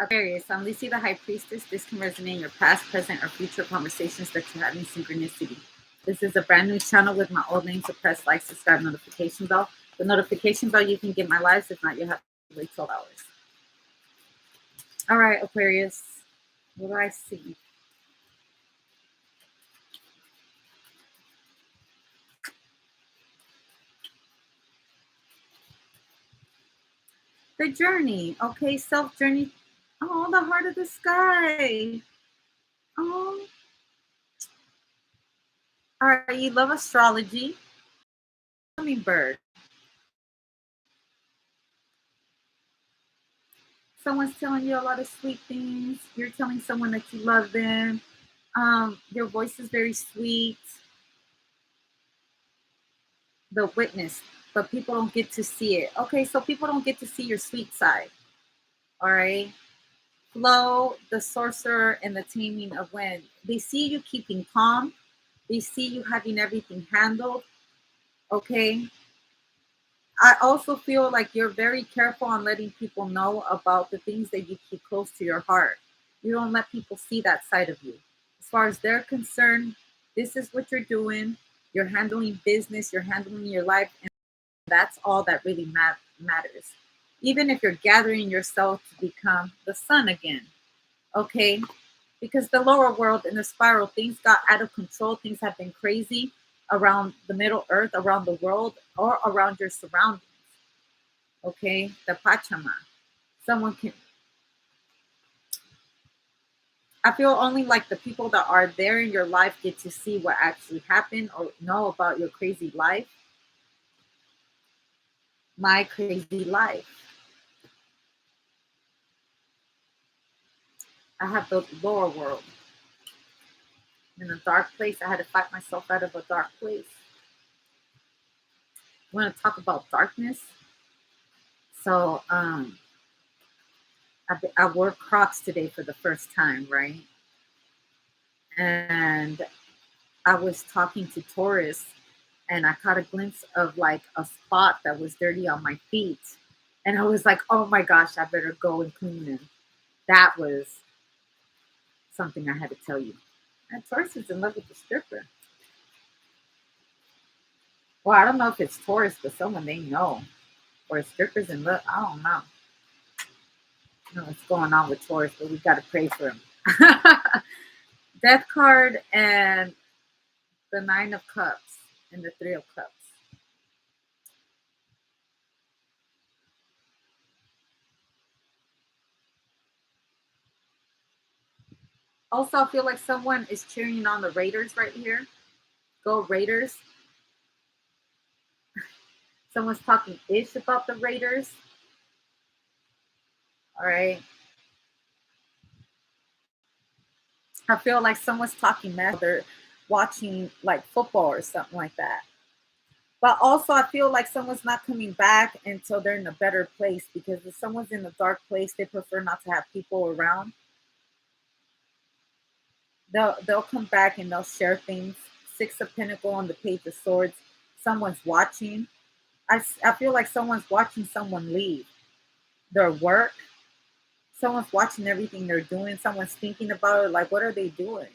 Aquarius, Lucy the High Priestess. This can resonate in your past, present, or future conversations that you have in synchronicity. This is a brand new channel with my old name, so press like, subscribe, notification bell. The notification bell, you can get my lives. If not, you have to wait 12 hours. All right, Aquarius, what do I see? The journey. Okay, self journey. Oh, the heart of the sky. Oh, all right. You love astrology. Hummingbird. Someone's telling you a lot of sweet things. You're telling someone that you love them. Your voice is very sweet. The witness, but people don't get to see it. Okay, so people don't get to see your sweet side. All right. Flow, the sorcerer, and the taming of wind. They see you keeping calm. They see you having everything handled. Okay. I also feel like you're very careful on letting people know about the things that you keep close to your heart. You don't let people see that side of you. As far as they're concerned, this is what you're doing. You're handling business, you're handling your life, and that's all that really matters. Even if you're gathering yourself to become the sun again, okay? Because the lower world in the spiral, things got out of control, things have been crazy around the middle earth, around the world, or around your surroundings. Okay, the Pachama. Someone can, I feel only like the people that are there in your life get to see what actually happened or know about your crazy life. My crazy life. I have the lower world. In a dark place, I had to fight myself out of a dark place. I want to talk about darkness. So, I wore Crocs today for the first time, right? And I was talking to Taurus and I caught a glimpse of like a spot that was dirty on my feet. And I was like, oh my gosh, I better go and clean them. That was something I had to tell you. And Taurus is in love with the stripper. Well, I don't know if it's Taurus, but someone they know. Or strippers in love. I don't know. I don't know what's going on with Taurus, but we got to pray for him. Death card and the Nine of Cups and the Three of Cups. Also, I feel like someone is cheering on the Raiders right here. Go Raiders. Someone's talking ish about the Raiders. All right. I feel like someone's talking mess. They're watching like football or something like that. But also, I feel like someone's not coming back until they're in a better place because if someone's in a dark place, they prefer not to have people around. They'll come back and they'll share things. Six of Pentacle on the Page of Swords. Someone's watching. I feel like someone's watching someone leave their work. Someone's watching everything they're doing. Someone's thinking about it. Like, what are they doing?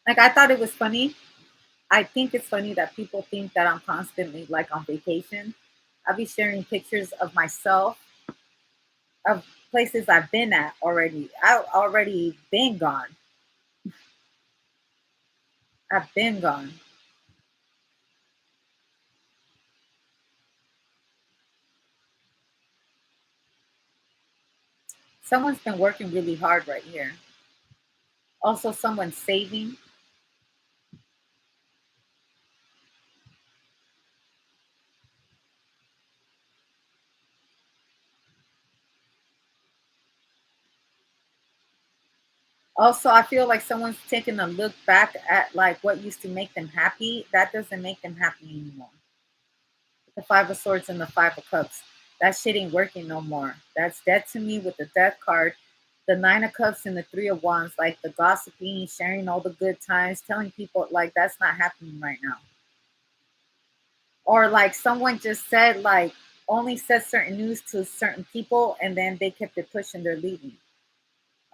Like, I thought it was funny. I think it's funny that people think that I'm constantly like on vacation. I'll be sharing pictures of myself, of places I've been at already. I've already been gone. I've been gone. Someone's been working really hard right here. Also, someone's saving. Also, I feel like someone's taking a look back at like what used to make them happy. That doesn't make them happy anymore. The Five of Swords and the Five of Cups. That shit ain't working no more. That's dead to me with the Death card. The Nine of Cups and the Three of Wands, like the gossiping, sharing all the good times, telling people like that's not happening right now. Or like someone just said like only said certain news to certain people and then they kept it pushing, they're leaving.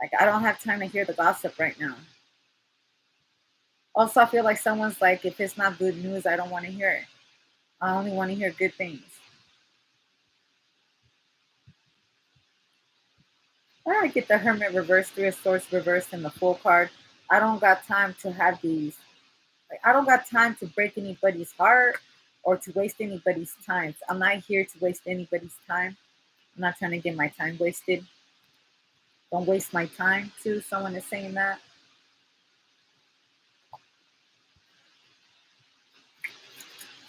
Like I don't have time to hear the gossip right now. Also, I feel like someone's like, if it's not good news, I don't want to hear it. I only want to hear good things. I get the Hermit reverse, Three of Swords reverse, and the Full card. I don't got time to have these. Like, I don't got time to break anybody's heart or to waste anybody's time. I'm not here to waste anybody's time. I'm not trying to get my time wasted. Don't waste my time, too. Someone is saying that.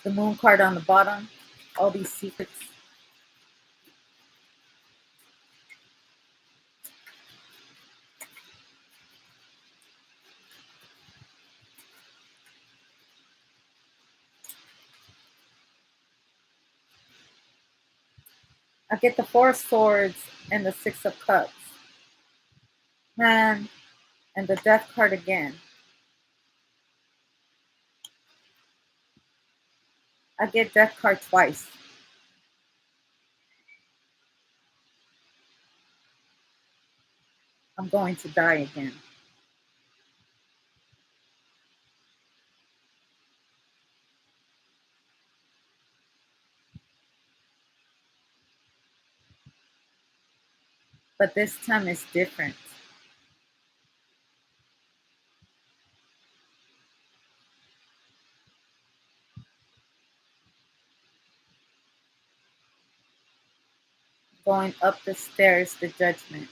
The Moon card on the bottom. All these secrets. I get the Four of Swords and the Six of Cups. Man, and the Death card again. I get Death card twice. I'm going to die again. But this time it's different. Going up the stairs, the judgment.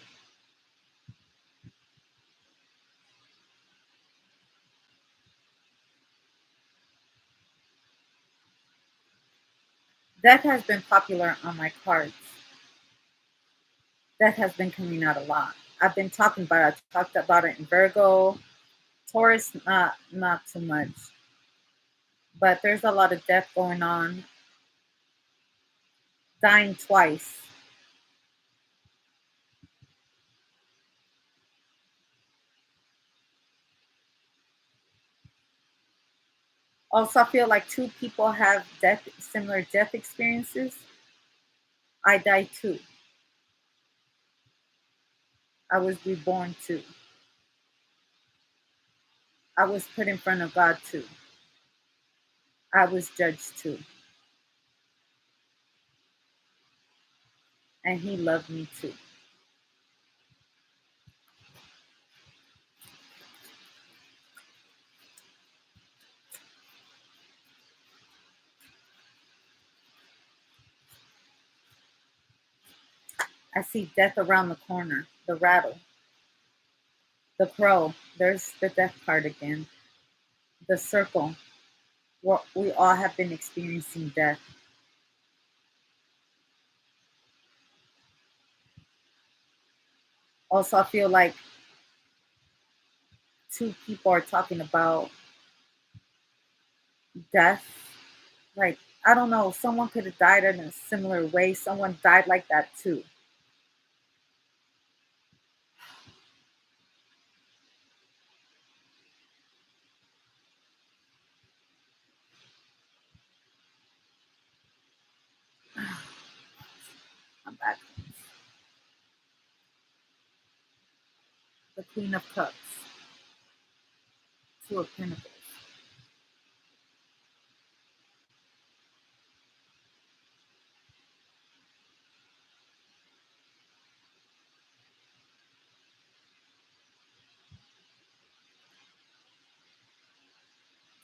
Death has been popular on my cards. Death has been coming out a lot. I've been talking about it. I talked about it in Virgo. Taurus, not too much. But there's a lot of death going on. Dying twice. Also, I feel like two people have similar death experiences. I died too. I was reborn too. I was put in front of God too. I was judged too. And he loved me too. I see death around the corner, the rattle, the crow. There's the death card again. The circle. We all have been experiencing death. Also, I feel like two people are talking about death. Like, I don't know, someone could have died in a similar way. Someone died like that too. I'm back. The Queen of Cups. Two of Pentacles.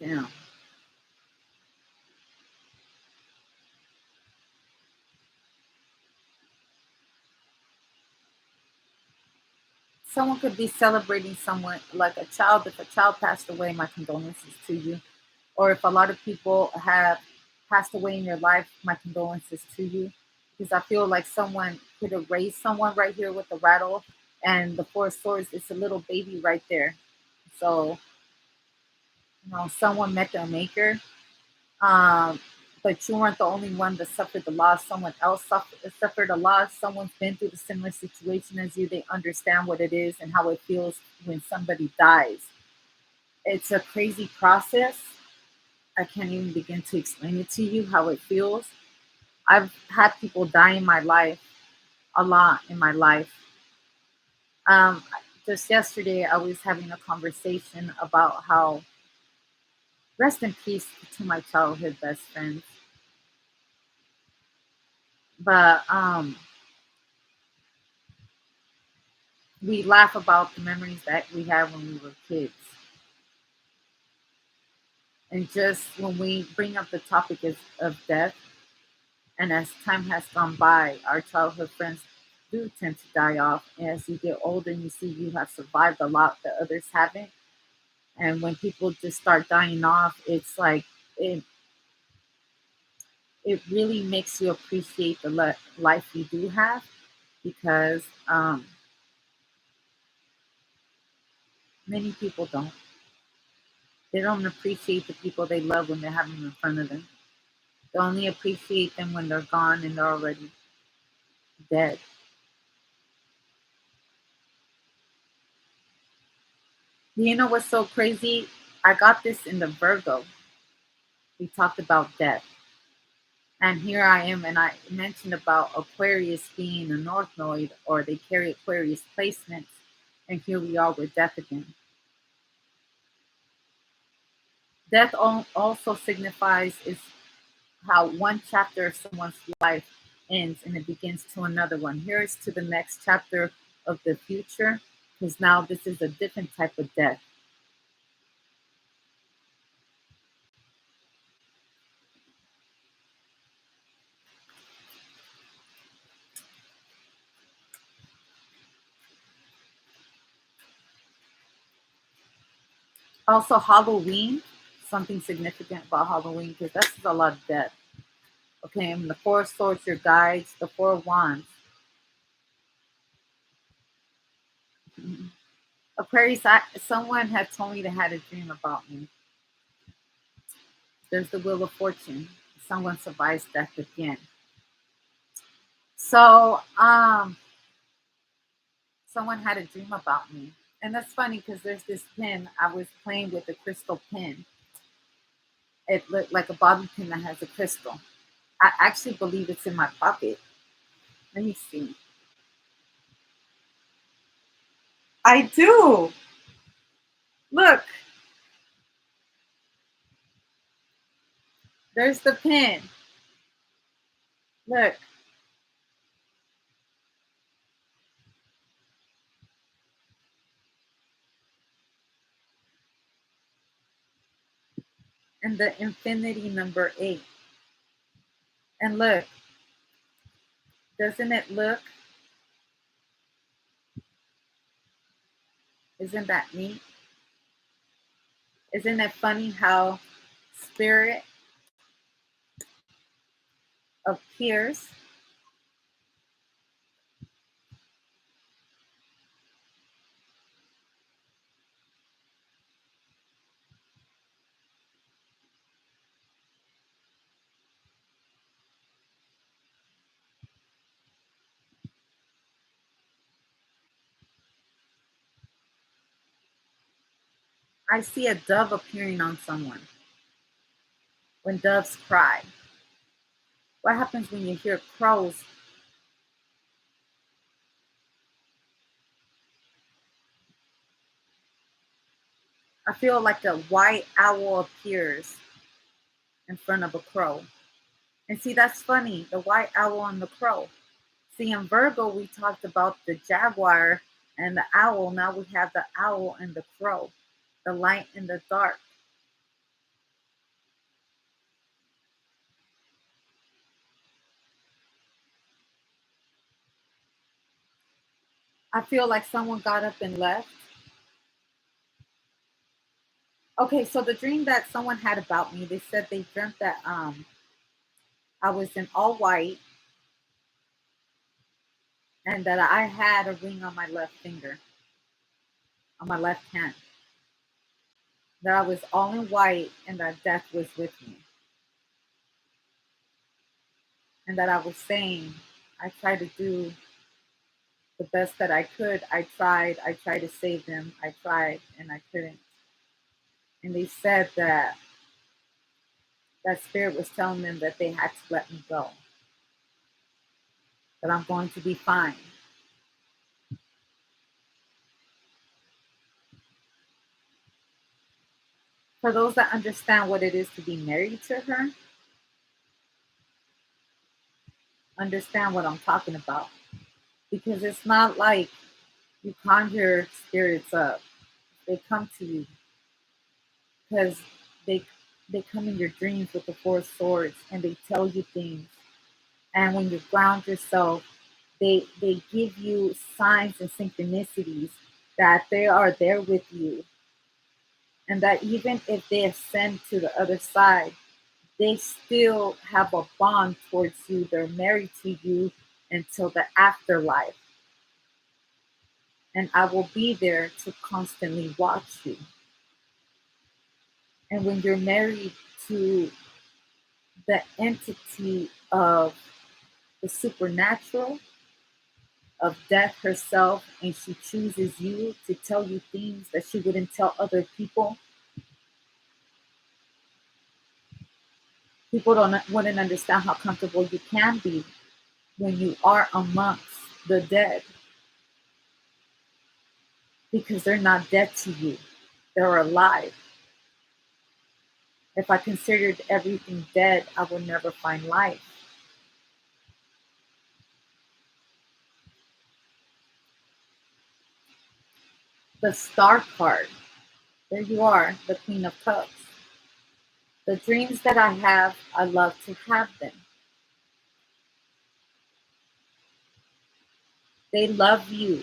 Damn. Someone could be celebrating someone like a child. If a child passed away, my condolences to you. Or if a lot of people have passed away in your life, my condolences to you. Because I feel like someone could have raised someone right here with the rattle and the Four of Swords. It's a little baby right there. So, someone met their maker. Um, but you weren't the only one that suffered the loss. Someone else suffered a loss. Someone's been through the similar situation as you. They understand what it is and how it feels when somebody dies. It's a crazy process. I can't even begin to explain it to you how it feels. I've had people die in my life, a lot in my life. Um, just yesterday, I was having a conversation about how, rest in peace to my childhood best friends, but we laugh about the memories that we had when we were kids. And just when we bring up the topic of death, and as time has gone by, our childhood friends do tend to die off. And as you get older and you see you have survived a lot that others haven't. And when people just start dying off, it's like it, it really makes you appreciate the life you do have, because many people don't. They don't appreciate the people they love when they have them in front of them. They only appreciate them when they're gone and they're already dead. You know what's so crazy? I got this in the Virgo. We talked about death. And here I am, and I mentioned about Aquarius being a North Node, or they carry Aquarius placements. And here we are with death again. Death also signifies is how one chapter of someone's life ends and it begins to another one. Here is to the next chapter of the future, because now this is a different type of death. Also, Halloween, something significant about Halloween, because that's a lot of death. Okay, and the Four of Swords, your guides, the Four of Wands. Mhm. Aquarius, someone had told me they had a dream about me. There's the Wheel of Fortune. Someone survives death again. So, someone had a dream about me. And that's funny because there's this pin. I was playing with a crystal pin. It looked like a bobby pin that has a crystal. I actually believe it's in my pocket. Let me see. I do. Look, there's the pin. Look. And the infinity number 8. And look, doesn't it look? Isn't that neat? Isn't it funny how spirit appears? I see a dove appearing on someone when doves cry. What happens when you hear crows? I feel like a white owl appears in front of a crow. And see, that's funny, the white owl and the crow. See, in Virgo, we talked about the jaguar and the owl. Now we have the owl and the crow, the light and the dark. I feel like someone got up and left. Okay, so the dream that someone had about me, they said they dreamt that I was in all white and that I had a ring on my left finger, on my left hand. That I was all in white and that death was with me. and that I was saying, I tried to do the best that I could. I tried to save them. I tried and I couldn't. And they said that that spirit was telling them that they had to let me go, that I'm going to be fine. For those that understand what it is to be married to her, understand what I'm talking about. Because it's not like you conjure spirits up. They come to you because they they come in your dreams with the four swords and they tell you things. And when you ground yourself, they give you signs and synchronicities that they are there with you, and that even if they ascend to the other side, they still have a bond towards you. They're married to you until the afterlife. And I will be there to constantly watch you. And when you're married to the entity of the supernatural, of death herself, and she chooses you to tell you things that she wouldn't tell other people, people don't wouldn't understand how comfortable you can be when you are amongst the dead, because they're not dead to you, they're alive. If I considered everything dead, I would never find life. The star card, there you are, the Queen of Cups. The dreams that I have, I love to have them. They love you.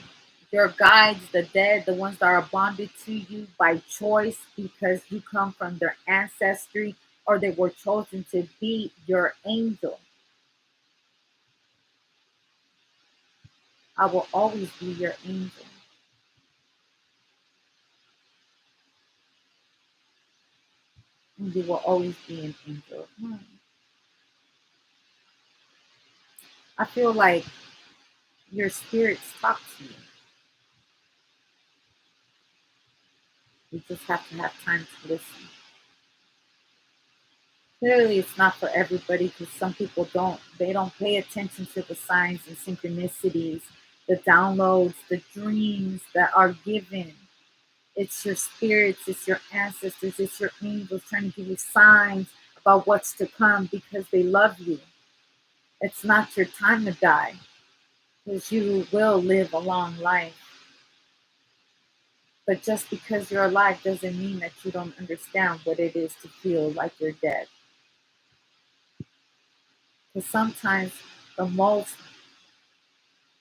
Your guides, the dead, the ones that are bonded to you by choice because you come from their ancestry or they were chosen to be your angel. I will always be your angel. And you will always be an angel of mine. I feel like your spirits talk to you. You just have to have time to listen. Clearly, it's not for everybody because some people they don't pay attention to the signs and synchronicities, the downloads, the dreams that are given. It's your spirits, it's your ancestors, it's your angels trying to give you signs about what's to come because they love you. It's not your time to die because you will live a long life. But just because you're alive doesn't mean that you don't understand what it is to feel like you're dead. Because sometimes the most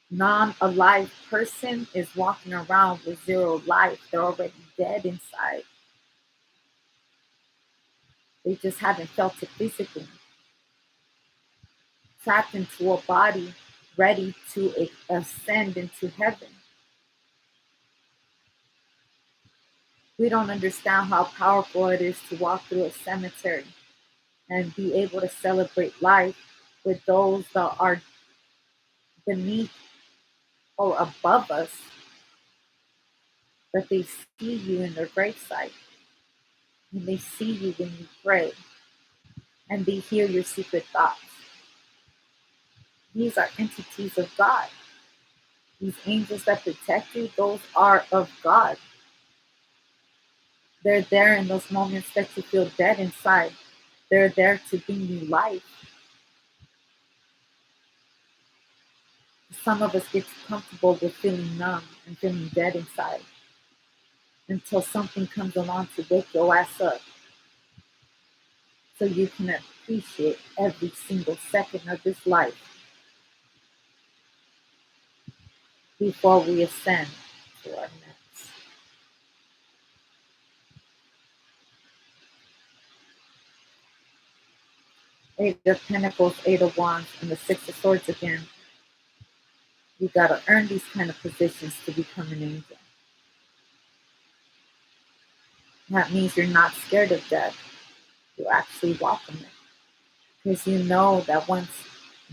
non-alive person is walking around with zero life. They're already dead inside. They just haven't felt it physically. Trapped into a body ready to ascend into heaven. We don't understand how powerful it is to walk through a cemetery and be able to celebrate life with those that are beneath or above us, but they see you in their gravesite and they see you when you pray and they hear your secret thoughts. These are entities of God. These angels that protect you, those are of God. They're there in those moments that you feel dead inside. They're there to bring you life. Some of us get too comfortable with feeling numb and feeling dead inside until something comes along to wake your ass up so you can appreciate every single second of this life before we ascend to our next. Eight of Pentacles, Eight of Wands, and the Six of Swords again. You got to earn these kind of positions to become an angel. That means you're not scared of death. You actually welcome it. Because you know that once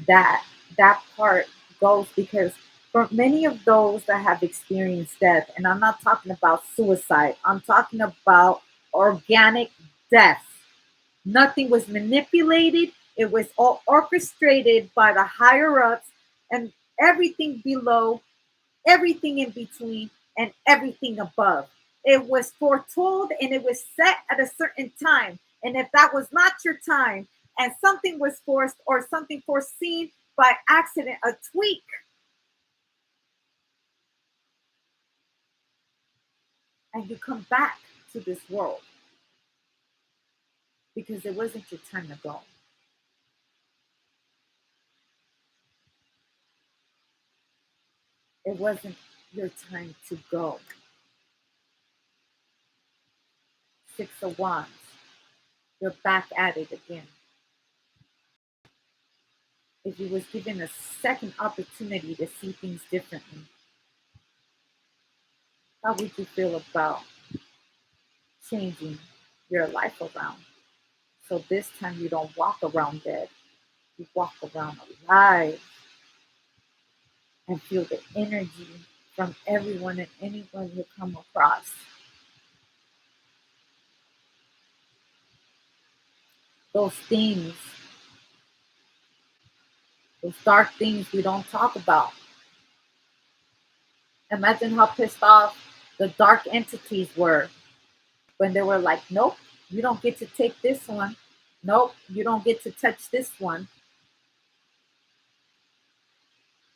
that that part goes, because for many of those that have experienced death, and I'm not talking about suicide, I'm talking about organic death. Nothing was manipulated. It was all orchestrated by the higher ups, and everything below, everything in between, and everything above. It was foretold and it was set at a certain time. And if that was not your time and something was forced or something foreseen by accident, a tweak, and you come back to this world because it wasn't your time to go. It wasn't your time to go. Six of Wands, you're back at it again. If you was given a second opportunity to see things differently, how would you feel about changing your life around? So this time you don't walk around dead, you walk around alive and feel the energy from everyone and anyone you come across. Those things, those dark things we don't talk about. Imagine how pissed off the dark entities were when they were like, nope, you don't get to take this one. Nope, you don't get to touch this one.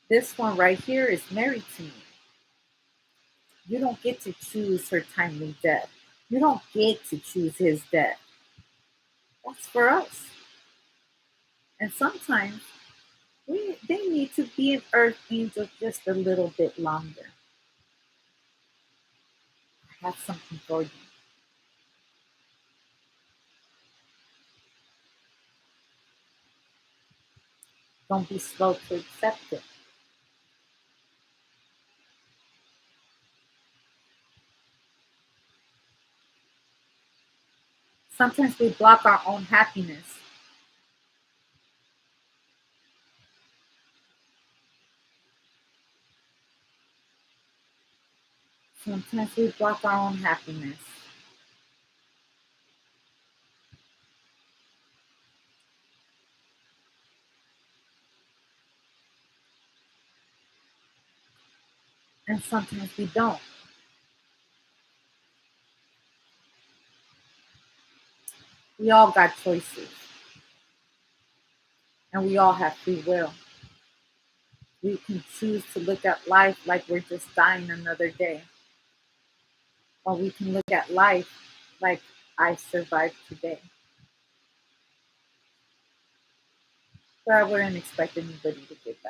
This one right here is married to me. You don't get to choose her timely death. You don't get to choose his death. That's for us. And sometimes they need to be an earth angel just a little bit longer. I have something for you. Don't be slow to accept it. Sometimes we block our own happiness. Sometimes we block our own happiness. And sometimes we don't. We all got choices. And we all have free will. We can choose to look at life like we're just dying another day. Or we can look at life like I survived today. But I wouldn't expect anybody to get